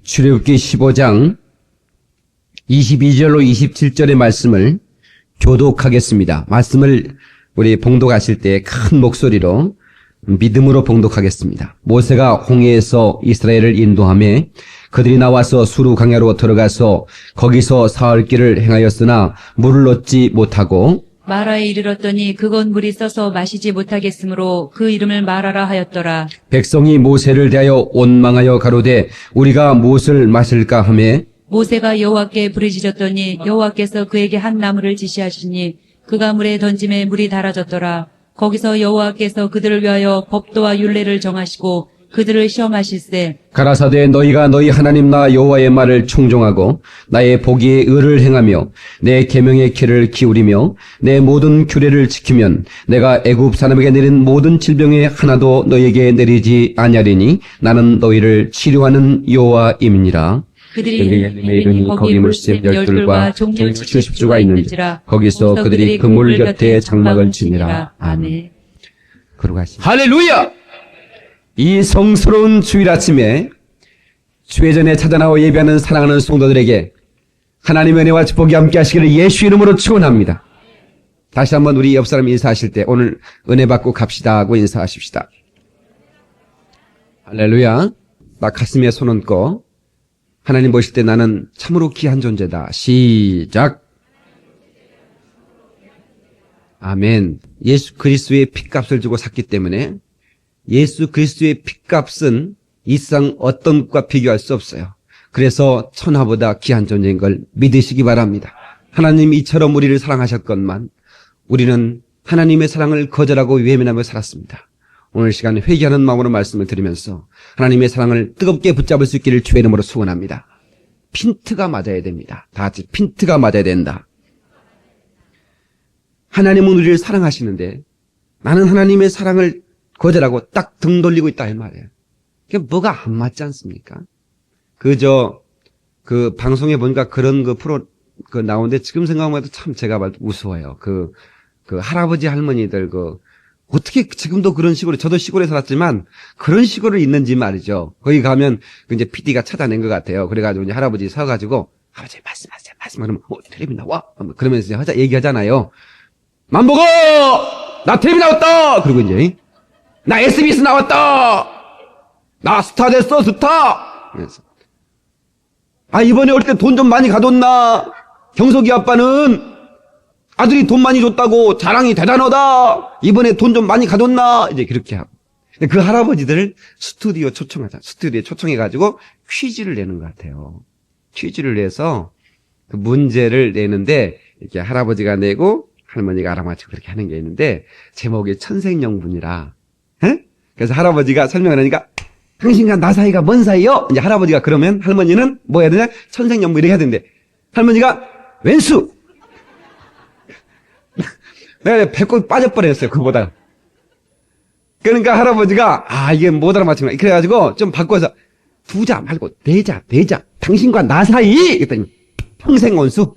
출애굽기 15장 22절로 27절의 말씀을 교독하겠습니다. 말씀을 우리 봉독하실 때 큰 목소리로 믿음으로 봉독하겠습니다. 모세가 홍해에서 이스라엘을 인도하며 그들이 나와서 수르 광야로 들어가서 거기서 사흘 길을 행하였으나 물을 얻지 못하고 마라에 이르렀더니 그곳 물이 써서 마시지 못하겠으므로 그 이름을 마라라 하였더라. 백성이 모세를 대하여 원망하여 가로되 우리가 무엇을 마실까 하며 모세가 여호와께 부르짖었더니 여호와께서 그에게 한 나무를 지시하시니 그가 물에 던짐에 물이 달아졌더라. 거기서 여호와께서 그들을 위하여 법도와 율례를 정하시고 그들을 시험하실세. 가라사대 너희가 너희 하나님 나 여호와의 말을 청종하고 나의 보기에 의를 행하며 내 계명의 귀를 기울이며 내 모든 규례를 지키면 내가 애굽 사람에게 내린 모든 질병에 하나도 너희에게 내리지 아니하리니 나는 너희를 치료하는 여호와임이니라. 그들이 이르니 거기 물집 열둘과 종려 70주가 있는지라 거기서 그들이 그 물 곁에 장막을 지니라. 아멘. 걸어가시죠. 할렐루야! 이 성스러운 주일 아침에 주의 전에 찾아나와 예배하는 사랑하는 성도들에게 하나님의 은혜와 축복이 함께 하시기를 예수 이름으로 축원합니다. 다시 한번 우리 옆 사람 인사하실 때 오늘 은혜 받고 갑시다 하고 인사하십시다. 할렐루야. 나 가슴에 손 얹고 하나님 보실 때 나는 참으로 귀한 존재다. 시작. 아멘. 예수 그리스도의 핏값을 주고 샀기 때문에 예수 그리스도의 핏값은 이 세상 어떤 것과 비교할 수 없어요. 그래서 천하보다 귀한 존재인 걸 믿으시기 바랍니다. 하나님 이처럼 우리를 사랑하셨건만 우리는 하나님의 사랑을 거절하고 외면하며 살았습니다. 오늘 시간 회개하는 마음으로 말씀을 드리면서 하나님의 사랑을 뜨겁게 붙잡을 수 있기를 주의 이름으로 축원합니다. 핀트가 맞아야 됩니다. 다 같이 핀트가 맞아야 된다. 하나님은 우리를 사랑하시는데 나는 하나님의 사랑을 거절하고 딱 등 돌리고 있다 이 말이에요. 그게 뭐가 안 맞지 않습니까? 그 방송에 보니까 그런 그 프로 나오는데 지금 생각하면 참 제가 우스워요. 그 할아버지 할머니들 어떻게 지금도 그런 식으로 저도 시골에 살았지만 그런 식으로 있는지 말이죠. 거기 가면 이제 PD가 찾아낸 것 같아요. 그래가지고 이제 할아버지 서가지고 아버지 말씀하세요. 그러면 텔레비 나와 그러면서 이제 얘기하잖아요. 만보고 나 텔레비 나왔다. 그리고 이제 나 SBS 나왔다. 나 스타 됐어 스타. 그래서 이번에 올 때 돈 좀 많이 가뒀나. 경석이 아빠는 아들이 돈 많이 줬다고 자랑이 대단하다. 이번에 돈 좀 많이 가뒀나. 이제 그렇게 하고. 그 할아버지들을 스튜디오에 초청해가지고 퀴즈를 내는 것 같아요. 퀴즈를 내서 그 문제를 내는데 이렇게 할아버지가 내고 할머니가 알아맞히고 그렇게 하는 게 있는데 제목이 천생연분이라. 그래서 할아버지가 설명을 하니까 당신과 나 사이가 뭔 사이요? 이제 할아버지가 그러면 할머니는 뭐 해야 되냐? 천생연분 이렇게 해야 되는데 할머니가 왼수. 내가 배꼽 빠져버렸어요. 그거보다. 그러니까 할아버지가 이게 못 알아맞히구나. 그래가지고 좀 바꿔서 두자 말고 네자. 당신과 나 사이. 그랬더니 평생원수.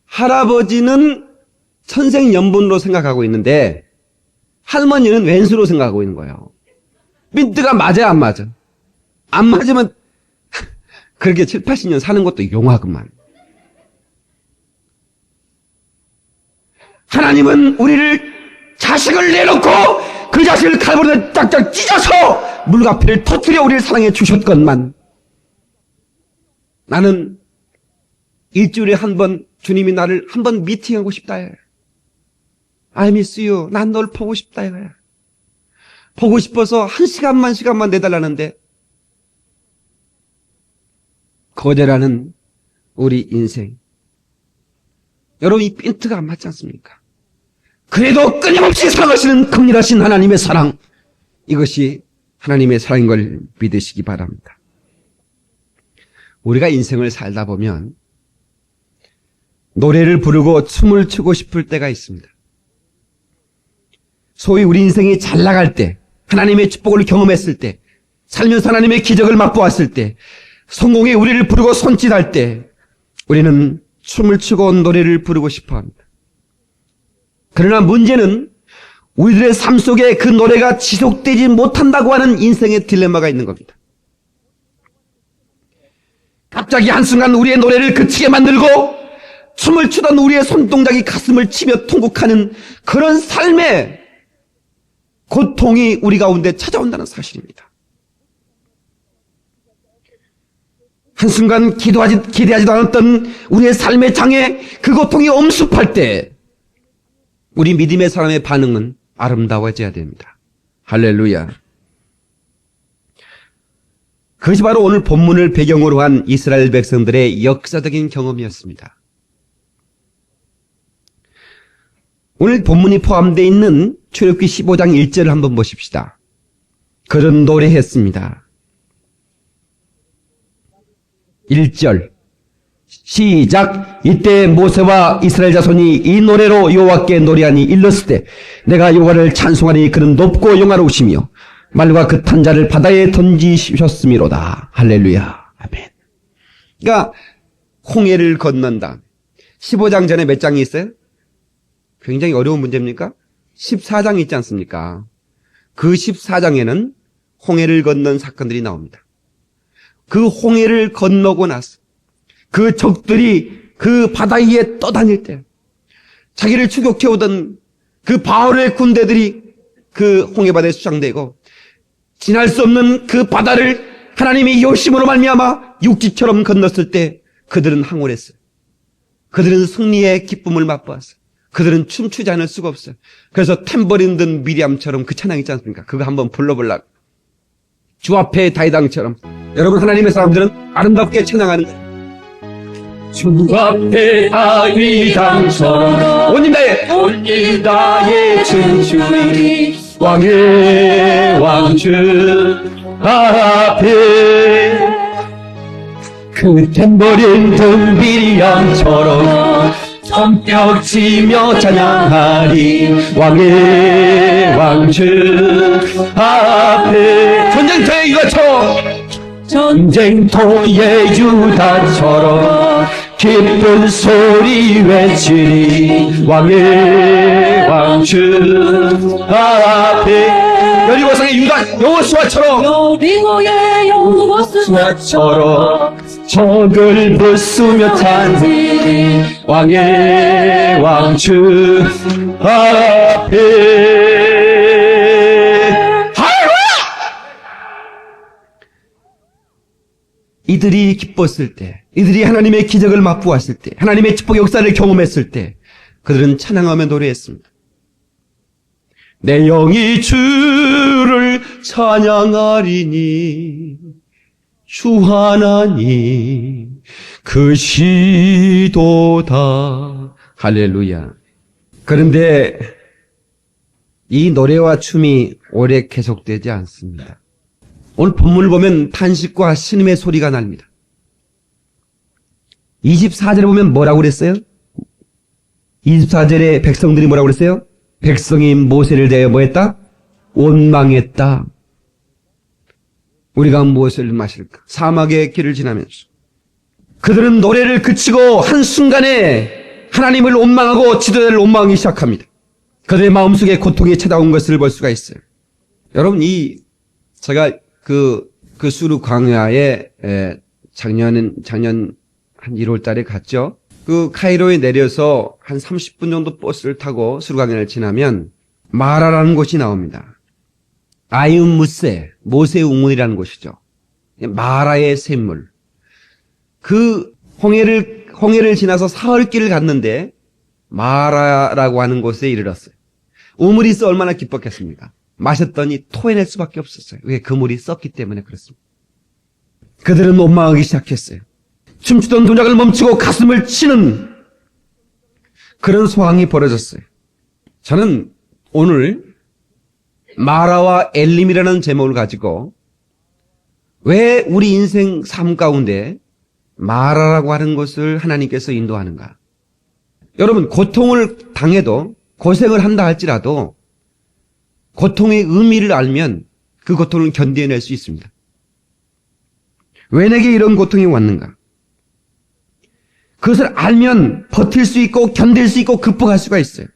할아버지는 천생연분으로 생각하고 있는데 할머니는 왼수로 생각하고 있는 거예요. 빈트가 맞아요, 안 맞아? 안 맞으면 그렇게 7, 80년 사는 것도 용하구만. 하나님은 우리를 자식을 내놓고 그 자식을 칼부리에 짝짝 찢어서 물과피를 터뜨려 우리를 사랑해 주셨건만 나는 일주일에 한 번 주님이 나를 한 번 미팅하고 싶다 해. I miss you. 난 널 보고 싶다 이거야. 보고 싶어서 한 시간만 내달라는데 거절하는 우리 인생. 여러분 이 핀트가 안 맞지 않습니까? 그래도 끊임없이 사랑하시는 긍휼하신 하나님의 사랑. 이것이 하나님의 사랑인 걸 믿으시기 바랍니다. 우리가 인생을 살다 보면 노래를 부르고 춤을 추고 싶을 때가 있습니다. 소위 우리 인생이 잘 나갈 때, 하나님의 축복을 경험했을 때, 살면서 하나님의 기적을 맛보았을 때, 성공이 우리를 부르고 손짓할 때 우리는 춤을 추고 노래를 부르고 싶어 합니다. 그러나 문제는 우리들의 삶 속에 그 노래가 지속되지 못한다고 하는 인생의 딜레마가 있는 겁니다. 갑자기 한순간 우리의 노래를 그치게 만들고 춤을 추던 우리의 손동작이 가슴을 치며 통곡하는 그런 삶의 고통이 우리 가운데 찾아온다는 사실입니다. 한순간 기대하지도 않았던 우리의 삶의 장애, 그 고통이 엄습할 때 우리 믿음의 사람의 반응은 아름다워져야 됩니다. 할렐루야. 그것이 바로 오늘 본문을 배경으로 한 이스라엘 백성들의 역사적인 경험이었습니다. 오늘 본문이 포함되어 있는 출애굽기 15장 1절을 한번 보십시다. 그런 노래했습니다. 1절 시작. 이때 모세와 이스라엘 자손이 이 노래로 여호와께 노래하니 일렀을 때 내가 여호와를 찬송하니 그는 높고 영화로우시며 말과 그 탄 자를 바다에 던지셨음이로다. 할렐루야. 아멘. 그러니까 홍해를 건넌다. 15장 전에 몇 장이 있어요? 굉장히 어려운 문제입니까? 14장이 있지 않습니까? 그 14장에는 홍해를 건넌 사건들이 나옵니다. 그 홍해를 건너고 나서 그 적들이 그 바다 위에 떠다닐 때 자기를 추격해오던 그 바울의 군대들이 그 홍해바다에 수장되고 지날 수 없는 그 바다를 하나님이 여심으로 말미암아 육지처럼 건넜을 때 그들은 항홀했어요. 그들은 승리의 기쁨을 맛보았어요. 그들은 춤추지 않을 수가 없어요. 그래서 탬버린 든 미리암처럼 그 찬양 있지 않습니까? 그거 한번 불러보려고. 주 앞에 다이당처럼. 여러분, 하나님의 사람들은 아름답게 찬양하는 거예요. 주 앞에 다윗왕처럼 온 나의 춤추리 왕의 왕주 앞에 그 탬버린 든 미리암처럼 손뼉 치며 찬양하리 왕의 왕주 앞에 전쟁터의 유다처럼 전쟁터의 유다처럼 기쁜 소리 외치리 왕의 왕주 앞에 여리고성의 유다 여호수아처럼 여리고의 여호수아처럼 적을 부수며 찬송하리 왕의 왕주 앞에 이들이 기뻤을 때, 이들이 하나님의 기적을 맛보았을 때, 하나님의 축복 역사를 경험했을 때 그들은 찬양하며 노래했습니다. 내 영이 주를 찬양하리니 주 하나님 그 시도다. 할렐루야. 그런데 이 노래와 춤이 오래 계속되지 않습니다. 오늘 본문을 보면 탄식과 신음의 소리가 납니다. 24절에 보면 뭐라고 그랬어요? 24절에 백성들이 뭐라고 그랬어요? 백성이 모세를 대하여 뭐했다? 원망했다. 우리가 무엇을 마실까? 사막의 길을 지나면서 그들은 노래를 그치고 한순간에 하나님을 원망하고 지도자를 원망하기 시작합니다. 그들의 마음속에 고통이 찾아온 것을 볼 수가 있어요. 여러분, 제가 그 수르 광야에 작년 한 1월 달에 갔죠. 그 카이로에 내려서 한 30분 정도 버스를 타고 수르 광야를 지나면 마라라는 곳이 나옵니다. 아이움 무세, 모세 우문이라는 곳이죠. 마라의 샘물. 그 홍해를 지나서 사흘길을 갔는데 마라라고 하는 곳에 이르렀어요. 우물이 있어 얼마나 기뻤겠습니까? 마셨더니 토해낼 수밖에 없었어요. 왜? 그 물이 썩기 때문에 그렇습니다. 그들은 원망하기 시작했어요. 춤추던 동작을 멈추고 가슴을 치는 그런 상황이 벌어졌어요. 저는 오늘 마라와 엘림이라는 제목을 가지고 왜 우리 인생 삶 가운데 마라라고 하는 것을 하나님께서 인도하는가? 여러분, 고통을 당해도 고생을 한다 할지라도 고통의 의미를 알면 그 고통을 견뎌낼 수 있습니다. 왜 내게 이런 고통이 왔는가? 그것을 알면 버틸 수 있고 견딜 수 있고 극복할 수가 있어요.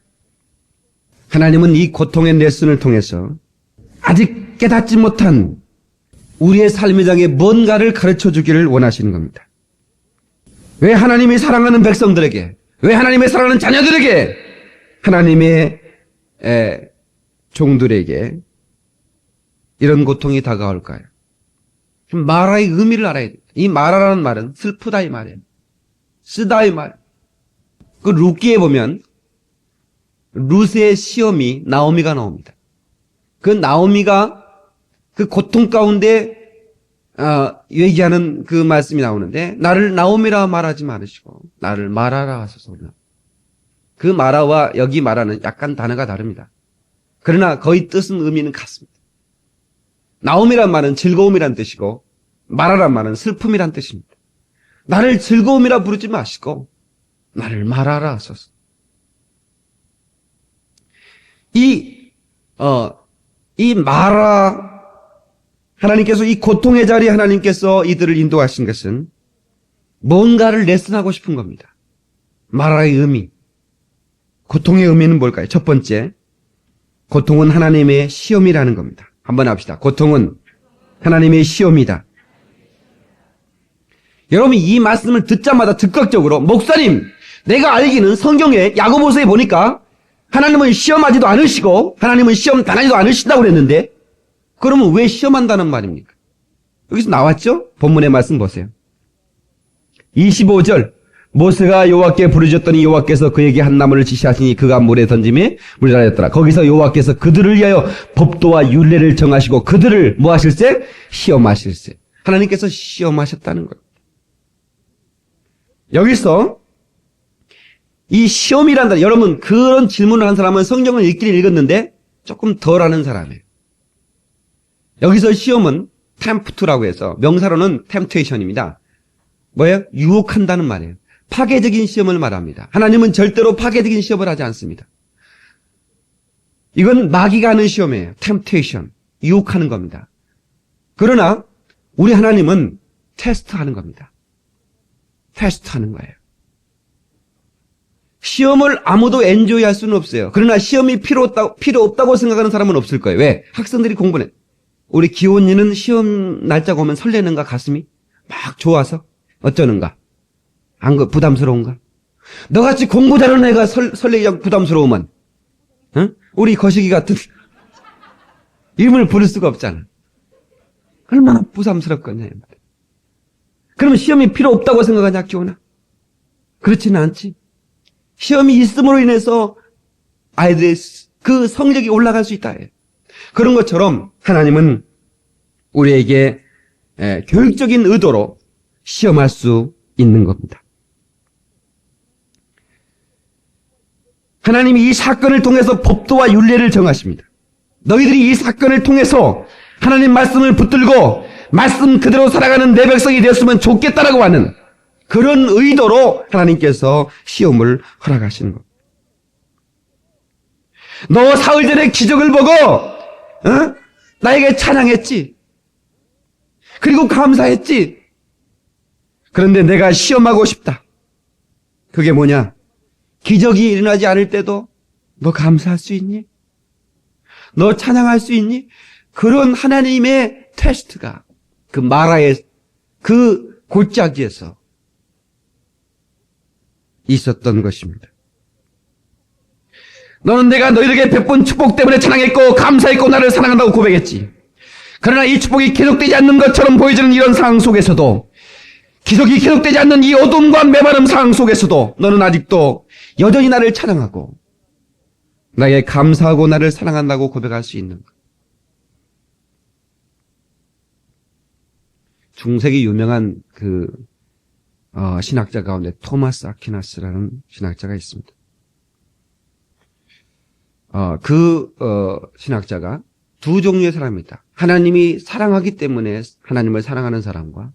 하나님은 이 고통의 레슨을 통해서 아직 깨닫지 못한 우리의 삶의 장에 뭔가를 가르쳐 주기를 원하시는 겁니다. 왜 하나님이 사랑하는 백성들에게, 왜 하나님의 사랑하는 자녀들에게, 하나님의 종들에게 이런 고통이 다가올까요? 마라의 의미를 알아야 돼요. 이 마라라는 말은 슬프다 이 말이에요. 쓰다 이 말. 그 룻기에 보면 룻의 시어미 나오미가 나옵니다. 그 나오미가 그 고통 가운데 얘기하는 그 말씀이 나오는데, 나를 나오미라 말하지 말으시고 나를 마라라 하소서. 그 마라와 여기 마라는 약간 단어가 다릅니다. 그러나 거의 뜻은 의미는 같습니다. 나오미란 말은 즐거움이란 뜻이고 마라란 말은 슬픔이란 뜻입니다. 나를 즐거움이라 부르지 마시고 나를 마라라 하소서. 이 마라, 하나님께서 이 고통의 자리에 하나님께서 이들을 인도하신 것은 뭔가를 레슨하고 싶은 겁니다. 마라의 의미, 고통의 의미는 뭘까요? 첫 번째, 고통은 하나님의 시험이라는 겁니다. 한번 합시다. 고통은 하나님의 시험이다. 여러분, 이 말씀을 듣자마자 즉각적으로, 목사님, 내가 알기는 성경에 야고보서에 보니까 하나님은 시험하지도 않으시고 하나님은 시험 당하지도 않으신다고 그랬는데, 그러면 왜 시험한다는 말입니까? 여기서 나왔죠? 본문의 말씀 보세요. 25절, 모세가 여호와께 부르짖었더니 여호와께서 그에게 한 나무를 지시하시니 그가 물에 던짐에 물이 달렸더라. 거기서 여호와께서 그들을 위하여 법도와 율례를 정하시고 그들을 뭐 하실세? 시험하실세. 하나님께서 시험하셨다는 거예요. 여기서 이 시험이란 단어, 여러분 그런 질문을 한 사람은 성경을 읽긴 읽었는데 조금 덜 아는 사람이에요. 여기서 시험은 템프트라고 해서 명사로는 템테이션입니다. 뭐예요? 유혹한다는 말이에요. 파괴적인 시험을 말합니다. 하나님은 절대로 파괴적인 시험을 하지 않습니다. 이건 마귀가 하는 시험이에요. 템테이션, 유혹하는 겁니다. 그러나 우리 하나님은 테스트하는 겁니다. 테스트하는 거예요. 시험을 아무도 엔조이할 수는 없어요. 그러나 시험이 필요 없다고 생각하는 사람은 없을 거예요. 왜? 학생들이 공부해. 우리 기혼이는 시험 날짜가 오면 설레는가? 가슴이 막 좋아서? 어쩌는가? 부담스러운가? 너같이 공부 잘하는 애가 설레기 부담스러우면, 응? 우리 거시기 같은 이름을 부를 수가 없잖아. 얼마나 부담스럽겠냐. 그러면 시험이 필요 없다고 생각하냐, 기혼아? 그렇지는 않지. 시험이 있음으로 인해서 아이들의 그 성적이 올라갈 수 있다. 그런 것처럼 하나님은 우리에게 교육적인 의도로 시험할 수 있는 겁니다. 하나님이 이 사건을 통해서 법도와 율례를 정하십니다. 너희들이 이 사건을 통해서 하나님 말씀을 붙들고 말씀 그대로 살아가는 내 백성이 되었으면 좋겠다라고 하는 그런 의도로 하나님께서 시험을 허락하시는 겁니다. 너 사흘 전에 기적을 보고 나에게 찬양했지. 그리고 감사했지. 그런데 내가 시험하고 싶다. 그게 뭐냐? 기적이 일어나지 않을 때도 너 감사할 수 있니? 너 찬양할 수 있니? 그런 하나님의 테스트가 그 마라의 그 골짜기에서 있었던 것입니다. 너는 내가 너희에게 베푼 축복 때문에 찬양했고 감사했고 나를 사랑한다고 고백했지. 그러나 이 축복이 계속되지 않는 것처럼 보여지는 이런 상황 속에서도, 기적이 계속되지 않는 이 어둠과 메마름 상황 속에서도 너는 아직도 여전히 나를 찬양하고 나에게 감사하고 나를 사랑한다고 고백할 수 있는 것. 중세기 유명한 신학자 가운데 토마스 아퀴나스라는 신학자가 있습니다. 신학자가 두 종류의 사람이 있다. 하나님이 사랑하기 때문에 하나님을 사랑하는 사람과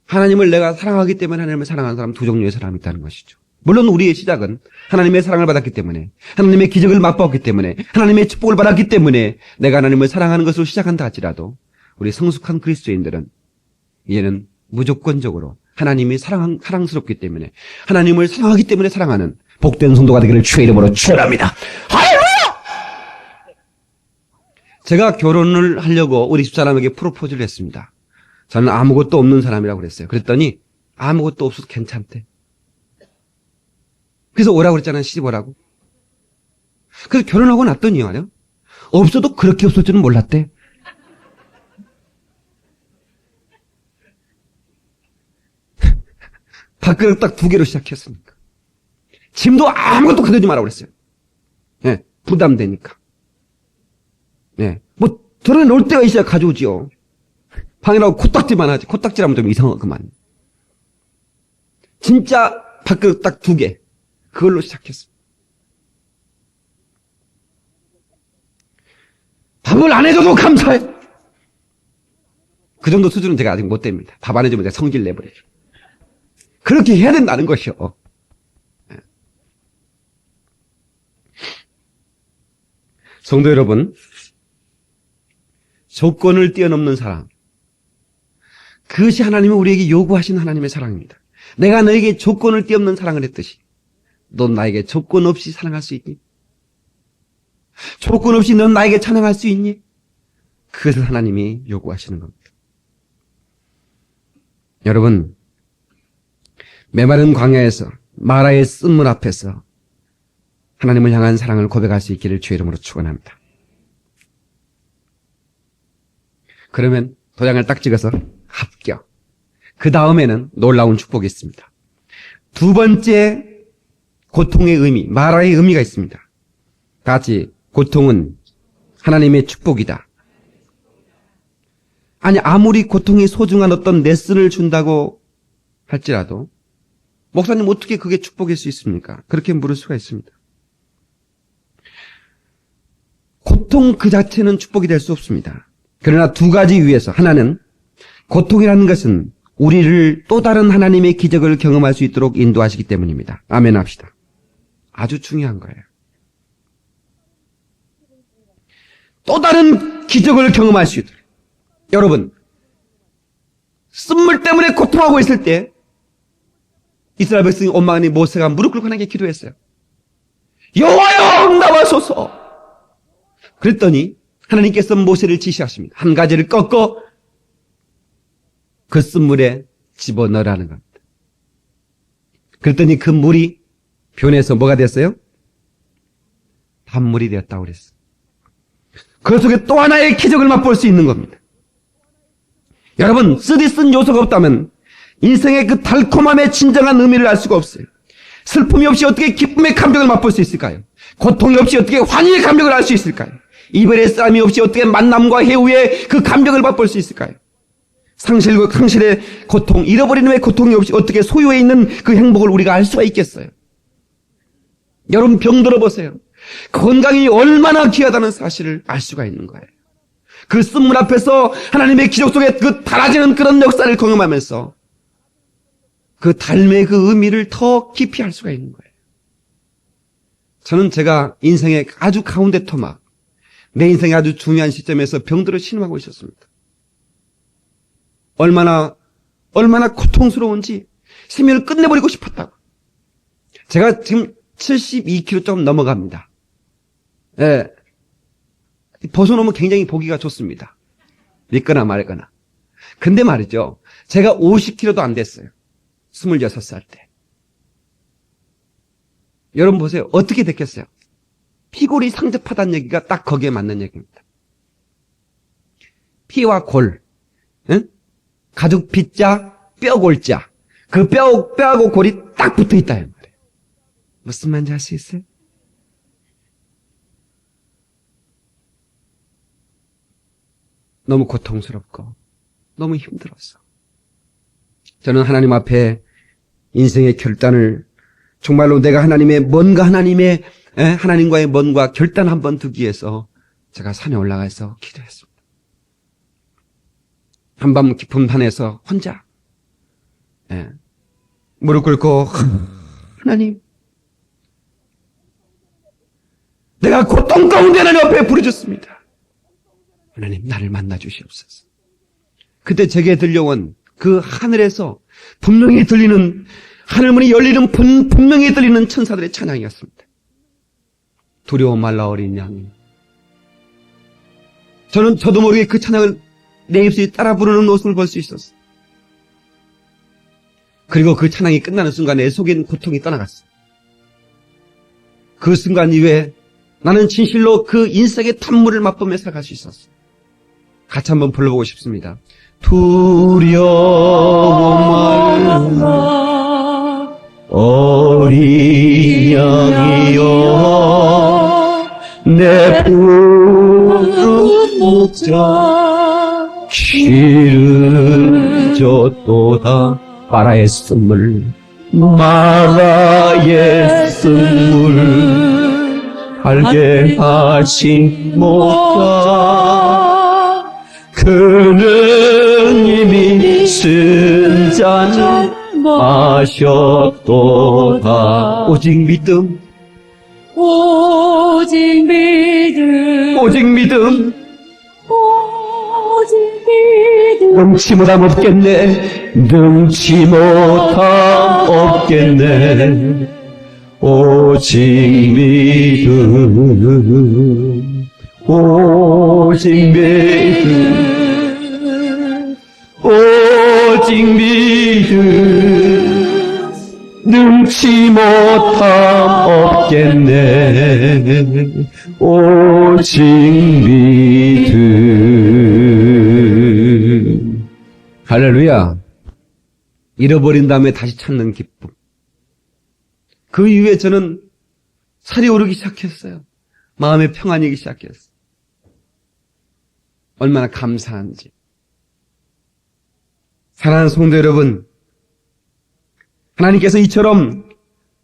하나님을 내가 사랑하기 때문에 하나님을 사랑하는 사람, 두 종류의 사람이 있다는 것이죠. 물론 우리의 시작은 하나님의 사랑을 받았기 때문에, 하나님의 기적을 맛보았기 때문에, 하나님의 축복을 받았기 때문에 내가 하나님을 사랑하는 것으로 시작한다 할지라도 우리 성숙한 그리스도인들은 이제는 무조건적으로 하나님이 사랑스럽기 때문에, 하나님을 사랑하기 때문에 사랑하는 복된 성도가 되기를 주의 이름으로 축원합니다. 할렐루야! 제가 결혼을 하려고 우리 집사람에게 프로포즈를 했습니다. 저는 아무것도 없는 사람이라고 그랬어요. 그랬더니 아무것도 없어도 괜찮대. 그래서 오라고 그랬잖아요. 시집 오라고. 그래서 결혼하고 났더니 말이요. 없어도 그렇게 없을 줄은 몰랐대. 밥그릇 딱 2개로 시작했으니까. 짐도 아무것도 가져오지 말라고 그랬어요. 예, 부담되니까. 예, 뭐, 저런에 놀 데가 있어야 가져오지요. 방이라고 코딱지만 하지. 코딱지라면 좀 이상하구만. 진짜 밥그릇 딱 2개. 그걸로 시작했어. 밥을 안 해줘도 감사해. 그 정도 수준은 제가 아직 못 됩니다. 밥 안 해주면 제가 성질 내버려요. 그렇게 해야 된다는 것이요. 성도 여러분, 조건을 뛰어넘는 사랑. 그것이 하나님이 우리에게 요구하신 하나님의 사랑입니다. 내가 너에게 조건을 뛰어넘는 사랑을 했듯이 넌 나에게 조건 없이 사랑할 수 있니? 조건 없이 넌 나에게 찬양할 수 있니? 그것을 하나님이 요구하시는 겁니다. 여러분, 메마른 광야에서 마라의 쓴물 앞에서 하나님을 향한 사랑을 고백할 수 있기를 주의 이름으로 축원합니다. 그러면 도장을 딱 찍어서 합격. 그 다음에는 놀라운 축복이 있습니다. 2번째 고통의 의미, 마라의 의미가 있습니다. 같이 고통은 하나님의 축복이다. 아니, 아무리 고통이 소중한 어떤 레슨을 준다고 할지라도 목사님 어떻게 그게 축복일 수 있습니까? 그렇게 물을 수가 있습니다. 고통 그 자체는 축복이 될 수 없습니다. 그러나 2가지 위에서 하나는 고통이라는 것은 우리를 또 다른 하나님의 기적을 경험할 수 있도록 인도하시기 때문입니다. 아멘 합시다. 아주 중요한 거예요. 또 다른 기적을 경험할 수 있도록. 여러분, 쓴물 때문에 고통하고 있을 때 이스라엘 백성이 원망하니 모세가 무릎 꿇고 하나님께 기도했어요. 여호와여 응답하소서. 그랬더니 하나님께서 모세를 지시하십니다. 한 가지를 꺾어 그 쓴물에 집어넣으라는 겁니다. 그랬더니 그 물이 변해서 뭐가 됐어요? 단물이 되었다고 그랬어요. 그 속에 또 하나의 기적을 맛볼 수 있는 겁니다. 여러분, 쓰디쓴 요소가 없다면 인생의 그 달콤함의 진정한 의미를 알 수가 없어요. 슬픔이 없이 어떻게 기쁨의 감격을 맛볼 수 있을까요? 고통이 없이 어떻게 환희의 감격을 알 수 있을까요? 이별의 싸움이 없이 어떻게 만남과 해후의 그 감격을 맛볼 수 있을까요? 상실의 고통, 잃어버리는 고통이 없이 어떻게 소유에 있는 그 행복을 우리가 알 수가 있겠어요? 여러분, 병 들어보세요. 건강이 얼마나 귀하다는 사실을 알 수가 있는 거예요. 그 쓴물 앞에서 하나님의 기적 속에 그 달아지는 그런 역사를 경험하면서 그 삶의 그 의미를 더 깊이 알 수가 있는 거예요. 저는 제가 인생의 아주 가운데 토막, 내 인생의 아주 중요한 시점에서 병들어 신음하고 있었습니다. 얼마나 고통스러운지 생명을 끝내버리고 싶었다고. 제가 지금 72kg 좀 넘어갑니다. 예. 벗어놓으면 굉장히 보기가 좋습니다. 믿거나 말거나. 근데 말이죠. 제가 50kg도 안 됐어요. 26살 때. 여러분 보세요. 어떻게 됐겠어요? 피골이 상접하다는 얘기가 딱 거기에 맞는 얘기입니다. 피와 골. 응? 가죽 피자, 뼈골자. 그 뼈하고 골이 딱 붙어 있다. 말이에요. 무슨 말인지 알 수 있어요? 너무 고통스럽고 너무 힘들었어. 저는 하나님 앞에 인생의 결단을 정말로 내가 하나님과의 뭔가 결단 한번 두기 위해서 제가 산에 올라가서 기도했습니다. 한밤 깊은 산에서 혼자 무릎 꿇고 하나님, 내가 고통 가운데 하나님 앞에 부르짖습니다. 하나님, 나를 만나 주시옵소서. 그때 제게 들려온 그 하늘에서 분명히 들리는 하늘문이 열리는 분명히 들리는 천사들의 찬양이었습니다. 두려워 말라 어린 양이. 저도 모르게 그 찬양을 내 입술이 따라 부르는 모습을 볼 수 있었어요. 그리고 그 찬양이 끝나는 순간 내 속엔 고통이 떠나갔어요. 그 순간 이후에 나는 진실로 그 인생의 탐물을 맛보며 살아갈 수 있었어요. 같이 한번 불러보고 싶습니다. 두려워 말라 어린 양이여 내 푸른 목자 기르졌도다. 마라의 쓴물, 마라의 쓴물 알게 하신 목자 그는 이미 쓴 잔을 마셨도다. 오직 믿음, 오직 믿음, 오직 믿음, 오직 믿음, 능치 못함 없겠네, 능치 못함 없겠네. 오직 믿음, 오직 믿음, 오직 믿음, 능치 못함 없겠네. 오직 믿음. 할렐루야. 잃어버린 다음에 다시 찾는 기쁨. 그 이후에 저는 살이 오르기 시작했어요. 마음의 평안이기 시작했어요. 얼마나 감사한지. 사랑하는 성도 여러분, 하나님께서 이처럼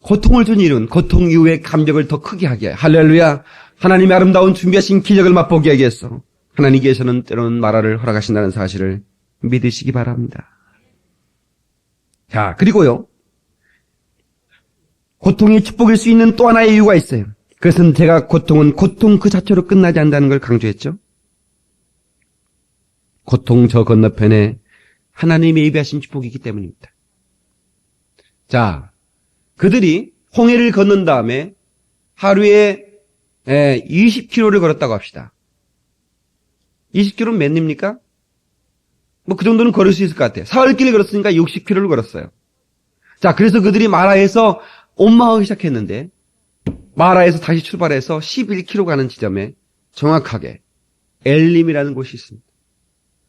고통을 준 일은 고통 이후의 감격을 더 크게 하게, 할렐루야, 하나님의 아름다운 준비하신 기적을 맛보게 하겠어. 하나님께서는 때로는 마라를 허락하신다는 사실을 믿으시기 바랍니다. 자, 그리고요, 고통이 축복일 수 있는 또 하나의 이유가 있어요. 그것은 제가 고통은 고통 그 자체로 끝나지 않는다는 걸 강조했죠. 고통 저 건너편에 하나님의 예비하신 축복이기 때문입니다. 자, 그들이 홍해를 건넌 다음에 하루에 20km를 걸었다고 합시다. 20km는 몇 리입니까? 뭐 그 정도는 걸을 수 있을 것 같아요. 사흘길을 걸었으니까 60km를 걸었어요. 자, 그래서 그들이 마라에서 원망하기 시작했는데 마라에서 다시 출발해서 11km 가는 지점에 정확하게 엘림이라는 곳이 있습니다.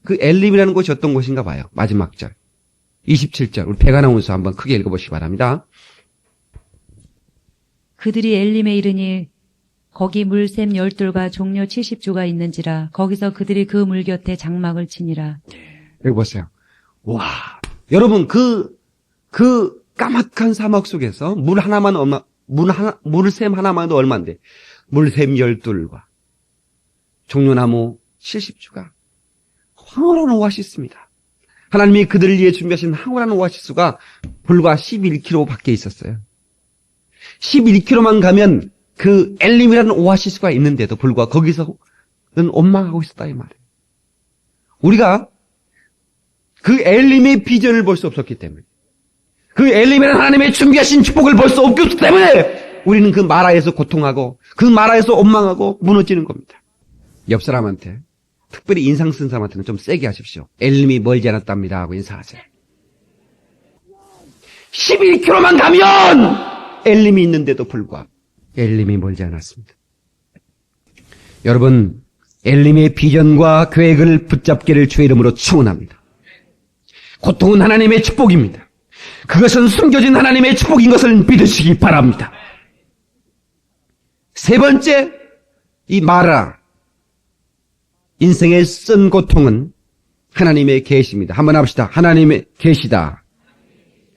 그 엘림이라는 곳이 어떤 곳인가 봐요. 마지막 절 27절 우리 백아나운서 한번 크게 읽어보시기 바랍니다. 그들이 엘림에 이르니 거기 물샘 12과 종려 70주가 있는지라 거기서 그들이 그 물 곁에 장막을 치니라. 여기 보세요. 와, 여러분 그 까맣한 사막 속에서 물샘 하나만도 얼마인데 물샘 12과 종려나무 70주가 황홀한 오아시스입니다. 하나님이 그들을 위해 준비하신 황홀한 오아시스가 불과 11km 밖에 있었어요. 11km만 가면 그 엘림이라는 오아시스가 있는데도 불구하고 거기서는 원망하고 있었다 이 말이에요. 우리가 그 엘림의 비전을 볼 수 없었기 때문에, 그 엘림이라는 하나님의 준비하신 축복을 볼 수 없기 때문에 우리는 그 마라에서 고통하고 그 마라에서 원망하고 무너지는 겁니다. 옆 사람한테, 특별히 인상 쓴 사람한테는 좀 세게 하십시오. 엘림이 멀지 않았답니다 하고 인사하세요. 11km만 가면 엘림이 있는데도 불구하고 엘림이 멀지 않았습니다. 여러분, 엘림의 비전과 계획을 붙잡기를 주의 이름으로 축원합니다. 고통은 하나님의 축복입니다. 그것은 숨겨진 하나님의 축복인 것을 믿으시기 바랍니다. 세 번째, 이 마라, 인생의 쓴 고통은 하나님의 계시입니다. 한번 합시다. 하나님의 계시다.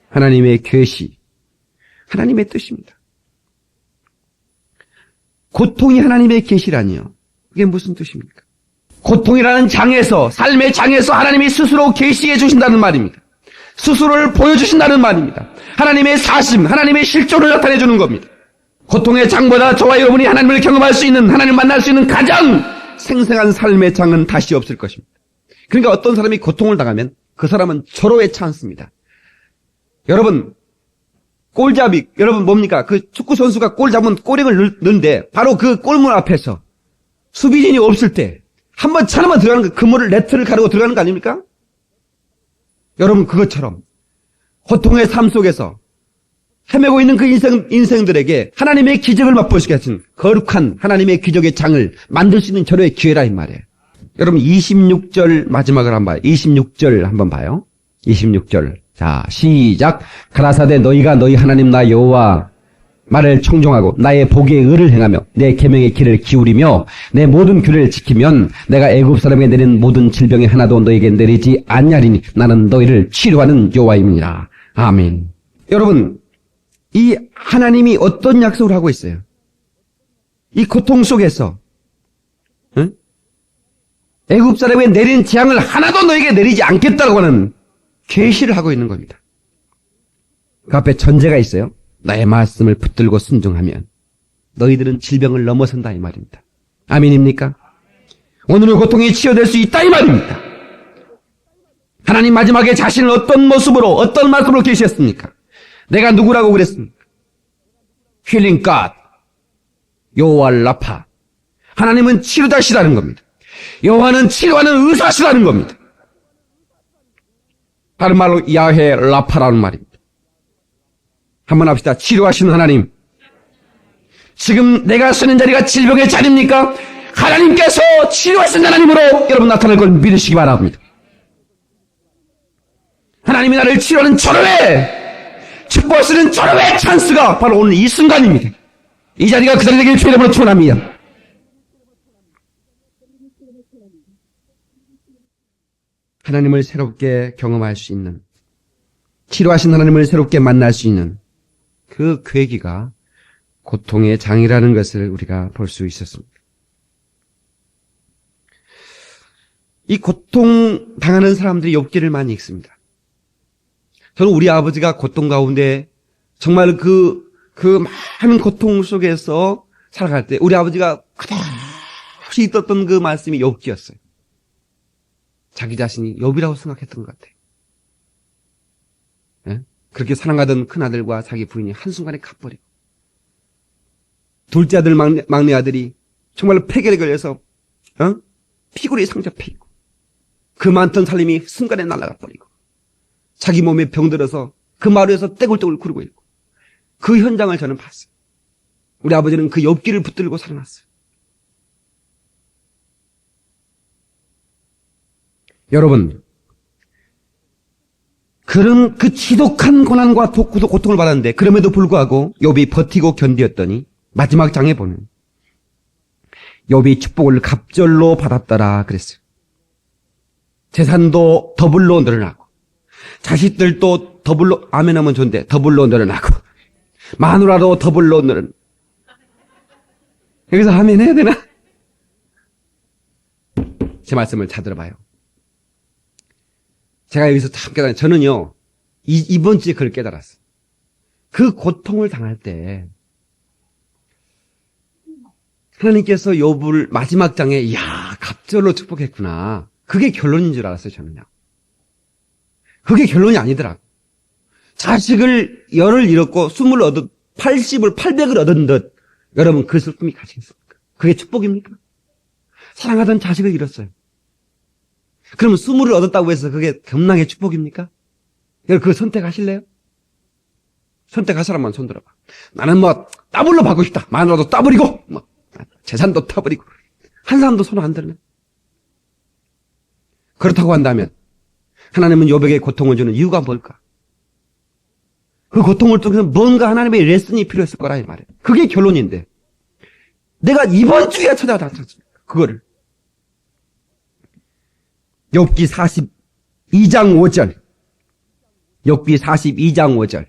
하나님의 계시. 하나님의 뜻입니다. 고통이 하나님의 계시라니요. 그게 무슨 뜻입니까? 고통이라는 장에서, 삶의 장에서 하나님이 스스로 계시해 주신다는 말입니다. 스스로를 보여주신다는 말입니다. 하나님의 사심, 하나님의 실존을 나타내 주는 겁니다. 고통의 장보다 저와 여러분이 하나님을 경험할 수 있는, 하나님을 만날 수 있는 가장 생생한 삶의 장은 다시 없을 것입니다. 그러니까 어떤 사람이 고통을 당하면 그 사람은 절호에 찬스입니다. 여러분, 골잡이, 여러분 뭡니까? 그 축구 선수가 골 잡으면 골행을 넣는데 바로 그 골문 앞에서 수비진이 없을 때 한 번 차나만 들어가는 그 물을 네트를 가르고 들어가는 거 아닙니까? 여러분 그것처럼 고통의 삶 속에서 헤매고 있는 그 인생들에게 하나님의 기적을 맛볼 수 있는 거룩한 하나님의 기적의 장을 만들 수 있는 절호의 기회라 이 말이에요. 여러분 26절 마지막을 한번 봐요. 26절 한번 봐요. 26절. 자, 시작. 가라사대 너희가 너희 하나님 나 여호와 말을 청종하고 나의 복의 의를 행하며 내 계명의 길을 기울이며 내 모든 규례를 지키면 내가 애굽 사람에게 내린 모든 질병이 하나도 너에게 내리지 아니하리니 나는 너희를 치료하는 여호와입니다. 아멘. 여러분, 이 하나님이 어떤 약속을 하고 있어요? 이 고통 속에서 응? 애굽 사람에게 내린 재앙을 하나도 너에게 내리지 않겠다고 하는 계시를 하고 있는 겁니다. 그 앞에 전제가 있어요. 나의 말씀을 붙들고 순종하면 너희들은 질병을 넘어선다 이 말입니다. 아멘입니까? 오늘의 고통이 치유될 수 있다 이 말입니다. 하나님 마지막에 자신을 어떤 모습으로 어떤 말씀으로 계셨습니까? 내가 누구라고 그랬습니까? 힐링 갓 여호와 라파. 하나님은 치료자시라는 겁니다. 여호와는 치료하는 의사시라는 겁니다. 다른 말로 야훼 라파라는 말입니다. 한번 합시다. 치료하시는 하나님. 지금 내가 서는 자리가 질병의 자리입니까? 하나님께서 치료하시는 하나님으로 여러분 나타날 걸 믿으시기 바랍니다. 하나님이 나를 치료하는 절호의 축복하시는 절호의 찬스가 바로 오늘 이 순간입니다. 이 자리가 그 자리 되길 주의 이름으로 축원합니다. 하나님을 새롭게 경험할 수 있는, 치료하신 하나님을 새롭게 만날 수 있는 그 계기가 고통의 장이라는 것을 우리가 볼 수 있었습니다. 이 고통 당하는 사람들이 욥기를 많이 읽습니다. 저는 우리 아버지가 고통 가운데 정말 그 많은 고통 속에서 살아갈 때 우리 아버지가 그다시 있었던 그 말씀이 욥기였어요. 자기 자신이 욥이라고 생각했던 것 같아요. 예? 그렇게 사랑하던 큰아들과 자기 부인이 한순간에 가버리고 둘째 아들 막내 아들이 정말로 폐결에 걸려서 피골이 상접해 있고 그 많던 살림이 순간에 날아가 버리고 자기 몸에 병들어서 그 마루에서 떼굴떼굴 구르고 있고 그 현장을 저는 봤어요. 우리 아버지는 그 욥기를 붙들고 살아났어요. 여러분, 그런 그 지독한 고난과 고통을 받았는데 그럼에도 불구하고 욥이 버티고 견디었더니 마지막 장에 보면 욥이 축복을 갑절로 받았더라 그랬어요. 재산도 더블로 늘어나고 자식들도 더블로 아멘하면 좋은데 더블로 늘어나고 마누라도 더블로 늘어나고 여기서 아멘 해야 되나? 제 말씀을 잘 들어봐요. 제가 여기서 참 깨달아요. 저는요, 이번 주에 그걸 깨달았어요. 그 고통을 당할 때, 하나님께서 욥을 마지막 장에, 갑절로 축복했구나. 그게 결론인 줄 알았어요, 저는요. 그게 결론이 아니더라고. 자식을 열을 잃었고, 80을 800을 얻은 듯, 여러분, 그 슬픔이 가시겠습니까? 그게 축복입니까? 사랑하던 자식을 잃었어요. 그러면 20을 얻었다고 해서 그게 겁나게 축복입니까? 여러분 그거 선택하실래요? 선택할 사람만 손 들어봐. 나는 더블로 받고 싶다. 마누라도 따버리고 재산도 따버리고 한 사람도 손 안 들네. 그렇다고 한다면 하나님은 욥에게 고통을 주는 이유가 뭘까? 그 고통을 통해서 뭔가 하나님의 레슨이 필요했을 거라 이 말이에요. 그게 결론인데 내가 이번 주에 찾아왔습니다. 그거를 욥기 42장 5절. 욥기 42장 5절.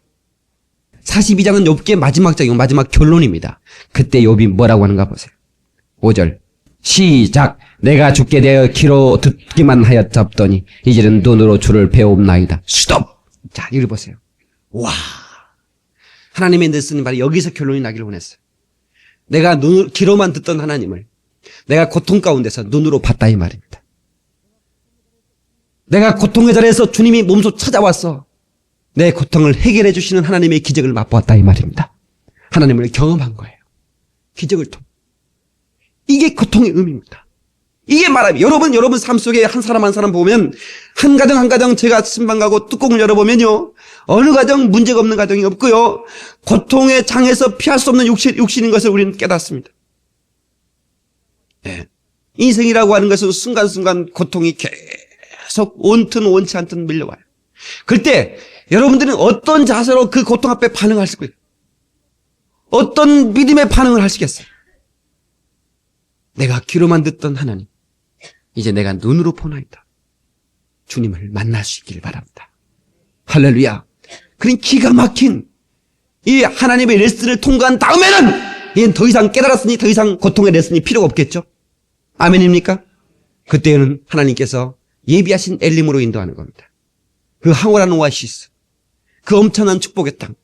42장은 욥기의 마지막 장이고 마지막 결론입니다. 그때 욥이 뭐라고 하는가 보세요. 5절. 시작. 내가 죽게 되어 귀로 듣기만 하였잡더니 이제는 눈으로 주를 배웁나이다. 스톱. 자, 읽어보세요. 와. 하나님의 레슨이 바로 여기서 결론이 나기를 원했어요. 내가 귀로만 듣던 하나님을 내가 고통 가운데서 눈으로 봤다 이 말입니다. 내가 고통의 자리에서 주님이 몸소 찾아왔어. 내 고통을 해결해 주시는 하나님의 기적을 맛보았다 이 말입니다. 하나님을 경험한 거예요. 기적을 통해. 이게 고통의 의미입니다. 이게 말하면 여러분 삶 속에 한 사람 한 사람 보면 한 가정 제가 신방 가고 뚜껑을 열어보면요. 어느 가정 문제가 없는 가정이 없고요. 고통의 장에서 피할 수 없는 육신인 것을 우리는 깨닫습니다. 네. 인생이라고 하는 것은 순간순간 고통이 계속 온튼 원치 않든 밀려와요. 그때 여러분들은 어떤 자세로 그 고통 앞에 반응할 수 있어요? 어떤 믿음의 반응을 하시겠어요? 내가 귀로만 듣던 하나님, 이제 내가 눈으로 보나이다. 주님을 만날 수 있기를 바랍니다. 할렐루야. 그런 기가 막힌 이 하나님의 레슨을 통과한 다음에는 이젠 더 이상 깨달았으니 더 이상 고통의 레슨이 필요가 없겠죠? 아멘입니까? 그때는 하나님께서 예비하신 엘림으로 인도하는 겁니다. 그 황홀한 오아시스, 그 엄청난 축복의 땅,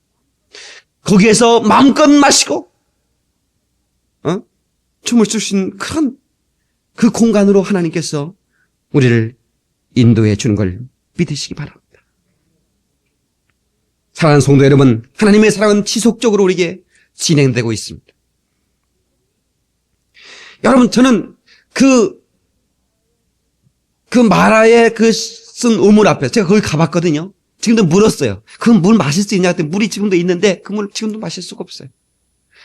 거기에서 마음껏 마시고 춤을 출 수 있는 그런 그 공간으로 하나님께서 우리를 인도해 주는 걸 믿으시기 바랍니다. 사랑하는 성도 여러분, 하나님의 사랑은 지속적으로 우리에게 진행되고 있습니다. 여러분, 저는 그 마라의 그 쓴 우물 앞에 제가 거기 가봤거든요. 지금도 물었어요. 그 물 마실 수 있냐 했더니 물이 지금도 있는데 그 물 지금도 마실 수가 없어요.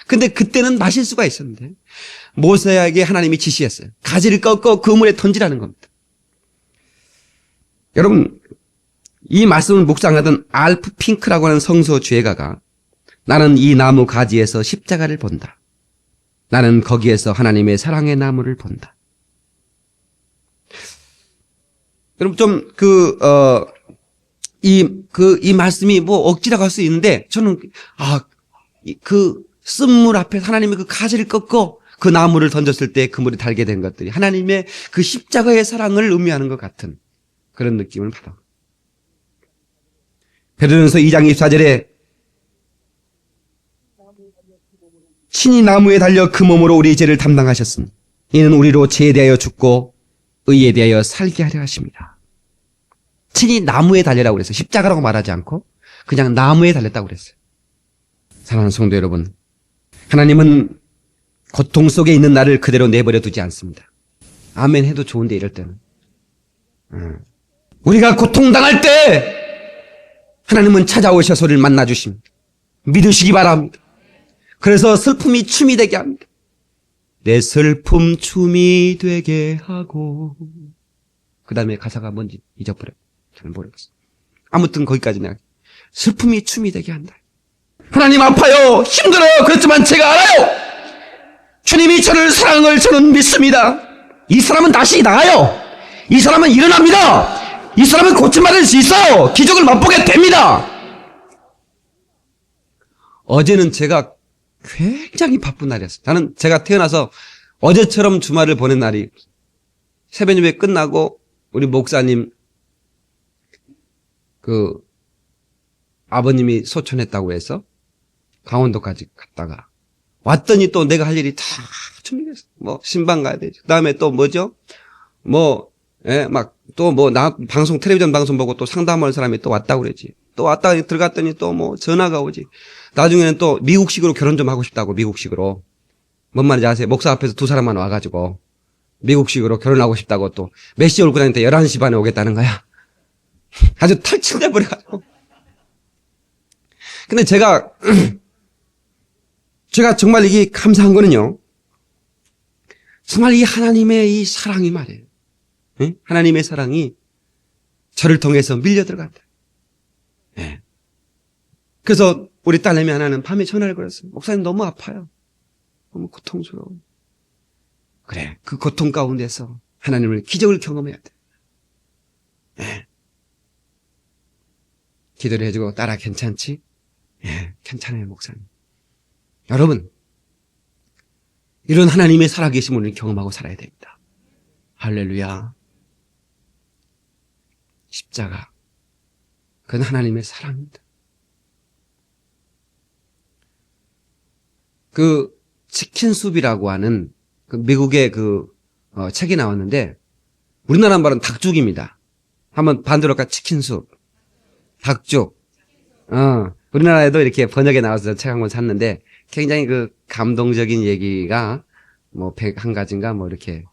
근데 그때는 마실 수가 있었는데 모세에게 하나님이 지시했어요. 가지를 꺾어 그 물에 던지라는 겁니다. 여러분, 이 말씀을 묵상하던 알프 핑크라고 하는 성서 주예가가 나는 이 나무 가지에서 십자가를 본다. 나는 거기에서 하나님의 사랑의 나무를 본다. 여러분 좀 이 말씀이 뭐 억지라고 할 수 있는데 저는 그 쓴물 앞에 하나님의 그 가지를 꺾어 그 나무를 던졌을 때 그 물이 달게 된 것들이 하나님의 그 십자가의 사랑을 의미하는 것 같은 그런 느낌을 받아. 베드로전서 2장 24절에 친히 나무에 달려 그 몸으로 우리의 죄를 담당하셨으니 이는 우리로 죄에 대하여 죽고 의에 대하여 살게 하려 하십니다. 친히 나무에 달려라고 그랬어요. 십자가라고 말하지 않고 그냥 나무에 달렸다고 그랬어요. 사랑하는 성도 여러분, 하나님은 고통 속에 있는 나를 그대로 내버려 두지 않습니다. 아멘 해도 좋은데 이럴 때는. 우리가 고통당할 때 하나님은 찾아오셔서 우리를 만나주십니다. 믿으시기 바랍니다. 그래서 슬픔이 춤이 되게 합니다. 내 슬픔 춤이 되게 하고 그 다음에 가사가 뭔지 잊어버려요. 저는 모르겠어요. 아무튼 거기까지 내가 슬픔이 춤이 되게 한다. 하나님 아파요. 힘들어요. 그렇지만 제가 알아요. 주님이 저를 사랑한 걸 저는 믿습니다. 이 사람은 다시 나아요. 이 사람은 일어납니다. 이 사람은 고침받을 수 있어요. 기적을 맛보게 됩니다. 어제는 제가 굉장히 바쁜 날이었어요. 제가 태어나서 어제처럼 주말을 보낸 날이 새벽 예배 끝나고 우리 목사님 그 아버님이 소천했다고 해서 강원도까지 갔다가 왔더니 또 내가 할 일이 다 준비됐어. 뭐 신방 가야 되지. 그다음에 또 뭐죠? 나 방송 텔레비전 방송 보고 또 상담할 사람이 또 왔다고 그러지. 또 왔다가 들어갔더니 또 뭐 전화가 오지. 나중에는 또 미국식으로 결혼 좀 하고 싶다고 미국식으로. 뭔 말인지 아세요? 목사 앞에서 두 사람만 와가지고 미국식으로 결혼하고 싶다고 또 몇 시에 올 거다니까 11시 반에 오겠다는 거야. 아주 탈출돼 버려가지고. 근데 제가 정말 이게 감사한 거는요. 정말 이 하나님의 이 사랑이 말이에요. 네? 하나님의 사랑이 저를 통해서 밀려 들어간다. 네. 그래서 우리 딸내미 하나는 밤에 전화를 걸었어요. 목사님 너무 아파요. 너무 고통스러워. 그래, 그 고통 가운데서 하나님을 기적을 경험해야 돼. 네. 기도를 해주고 딸아 괜찮지? 예, 괜찮아요 목사님. 여러분, 이런 하나님의 살아계심을 경험하고 살아야 됩니다. 할렐루야. 십자가, 그건 하나님의 사랑입니다. 그 치킨숲이라고 하는 그 미국의 책이 나왔는데 우리나라 말은 닭죽입니다. 한번 반대로 할까? 치킨숲, 닭죽. 우리나라에도 이렇게 번역에 나와서 책 한 권 샀는데 굉장히 그 감동적인 얘기가 뭐 101가지인가 뭐 이렇게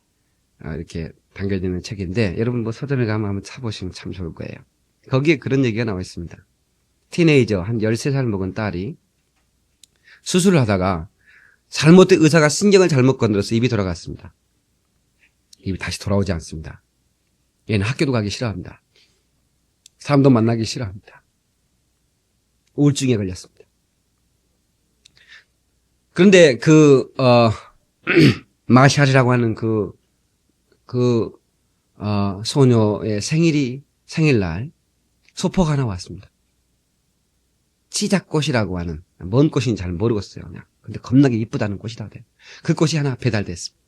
담겨지는 책인데 여러분 뭐 서점에 가면 한번 사보시면 참 좋을 거예요. 거기에 그런 얘기가 나와 있습니다. 티네이저 한 13살 먹은 딸이 수술을 하다가 잘못된 의사가 신경을 잘못 건드려서 입이 돌아갔습니다. 입이 다시 돌아오지 않습니다. 얘는 학교도 가기 싫어합니다. 사람도 만나기 싫어합니다. 우울증에 걸렸습니다. 그런데 마샬이라고 하는 소녀의 생일날 소포가 하나 왔습니다. 치자꽃이라고 하는, 뭔 꽃인지 잘 모르겠어요, 그냥. 근데 겁나게 이쁘다는 꽃이라 그래요. 그 꽃이 하나 배달됐습니다.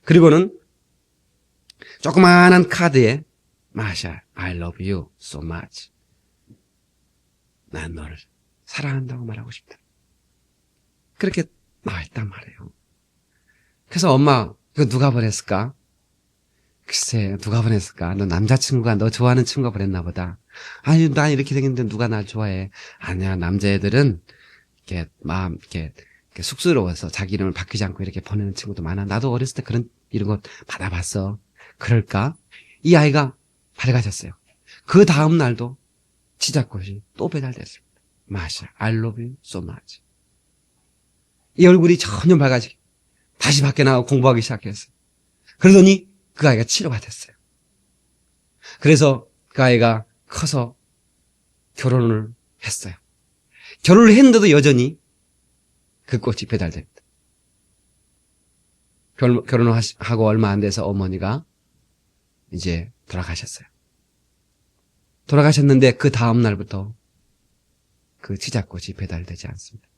그리고는 조그마한 카드에 마샬, I love you so much. 난 너를 사랑한다고 말하고 싶다. 그렇게 나와있단 말이에요. 그래서 엄마, 이거 누가 보냈을까? 글쎄, 누가 보냈을까? 너 남자친구가 너 좋아하는 친구가 보냈나 보다. 아니, 난 이렇게 생겼는데 누가 날 좋아해? 아니야, 남자애들은 이렇게 쑥스러워서 자기 이름을 바뀌지 않고 이렇게 보내는 친구도 많아. 나도 어렸을 때 이런 거 받아봤어. 그럴까? 이 아이가 밝아졌어요. 그 다음 날도 치자꽃이 또 배달됐습니다. 마샤, I love you so much. 이 얼굴이 전혀 밝아지고 다시 밖에 나가고 공부하기 시작했어요. 그러더니 그 아이가 치료가 됐어요. 그래서 그 아이가 커서 결혼을 했어요. 결혼을 했는데도 여전히 그 꽃이 배달됩니다. 결혼을 하고 얼마 안 돼서 어머니가 이제 돌아가셨어요. 돌아가셨는데 그 다음 날부터 그 치자꽃이 배달되지 않습니다.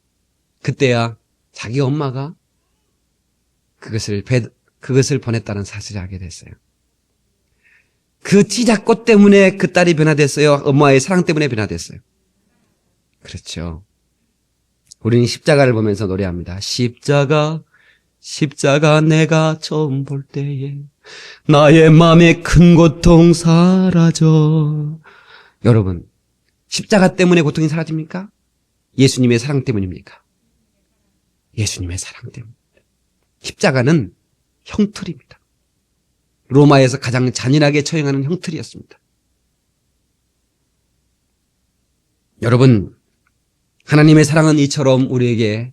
그때야 자기 엄마가 그것을 보냈다는 사실을 알게 됐어요. 그 치자꽃 때문에 그 딸이 변화됐어요? 엄마의 사랑 때문에 변화됐어요? 그렇죠. 우리는 십자가를 보면서 노래합니다. 십자가 내가 처음 볼 때에 나의 마음에 큰 고통 사라져. 여러분, 십자가 때문에 고통이 사라집니까? 예수님의 사랑 때문입니까? 예수님의 사랑 때문입니다. 십자가는 형틀입니다. 로마에서 가장 잔인하게 처형하는 형틀이었습니다. 여러분, 하나님의 사랑은 이처럼 우리에게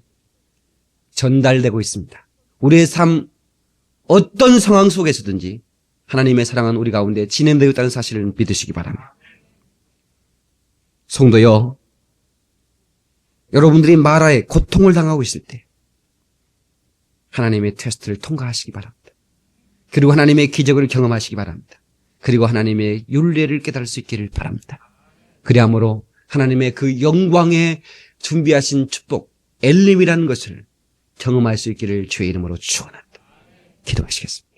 전달되고 있습니다. 우리의 삶 어떤 상황 속에서든지 하나님의 사랑은 우리 가운데 진행되어 있다는 사실을 믿으시기 바랍니다. 성도여, 여러분들이 마라에 고통을 당하고 있을 때 하나님의 테스트를 통과하시기 바랍니다. 그리고 하나님의 기적을 경험하시기 바랍니다. 그리고 하나님의 율례를 깨달을 수 있기를 바랍니다. 그리함으로 하나님의 그 영광에 준비하신 축복, 엘림이라는 것을 경험할 수 있기를 주의 이름으로 축원합니다. 기도하시겠습니다.